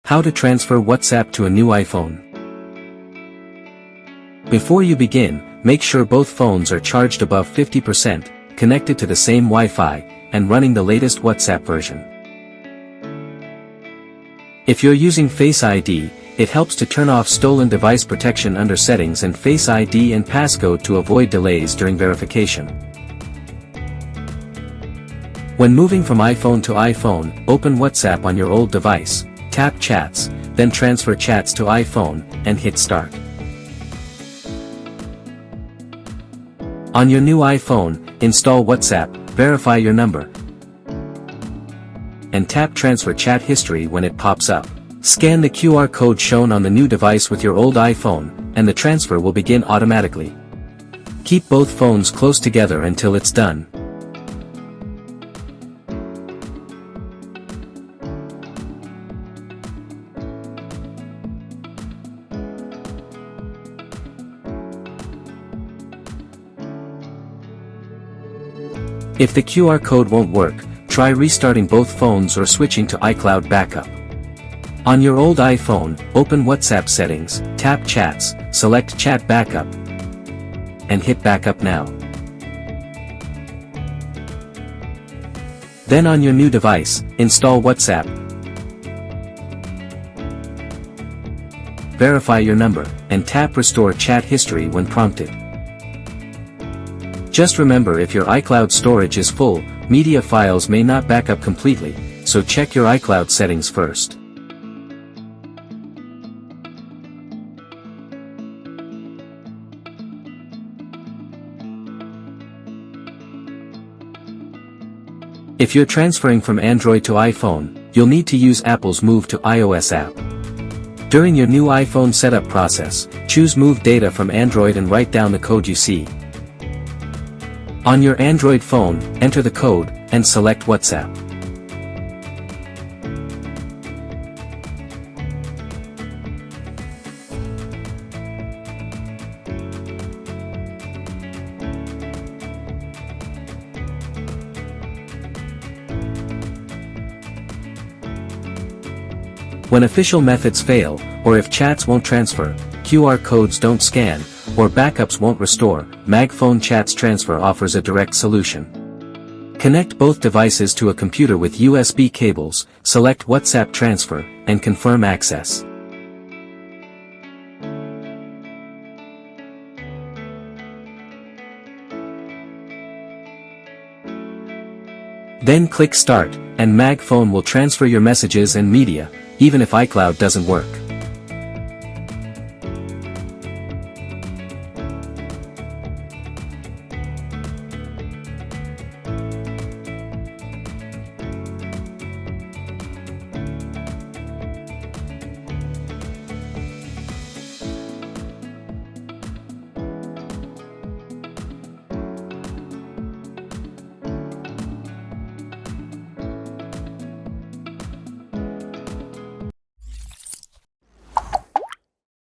How to transfer WhatsApp to a new iPhone. Before you begin, make sure both phones are charged above 50%, connected to the same Wi-Fi, and running the latest WhatsApp version. If you're using Face ID, it helps to turn off stolen device protection under Settings and Face ID and Passcode to avoid delays during verification. When moving from iPhone to iPhone, open WhatsApp on your old device, tap Chats, then transfer chats to iPhone, and hit Start. On your new iPhone, install WhatsApp, verify your number, and tap Transfer Chat History when it pops up. Scan the QR code shown on the new device with your old iPhone, and the transfer will begin automatically. Keep both phones close together until it's done. If the QR code won't work, try restarting both phones or switching to iCloud backup. On your old iPhone, open WhatsApp settings, tap Chats, select Chat Backup, and hit Backup Now. Then on your new device, install WhatsApp, verify your number, and tap Restore Chat History when prompted. Just remember, if your iCloud storage is full, media files may not back up completely, so check your iCloud settings first. If you're transferring from Android to iPhone, you'll need to use Apple's Move to iOS app. During your new iPhone setup process, choose Move Data from Android and write down the code you see. On your Android phone, enter the code, and select WhatsApp. When official methods fail, or if chats won't transfer, QR codes don't scan, or backups won't restore, MagFone Chats Transfer offers a direct solution. Connect both devices to a computer with USB cables, select WhatsApp Transfer, and confirm access. Then click Start, and MagFone will transfer your messages and media, even if iCloud doesn't work.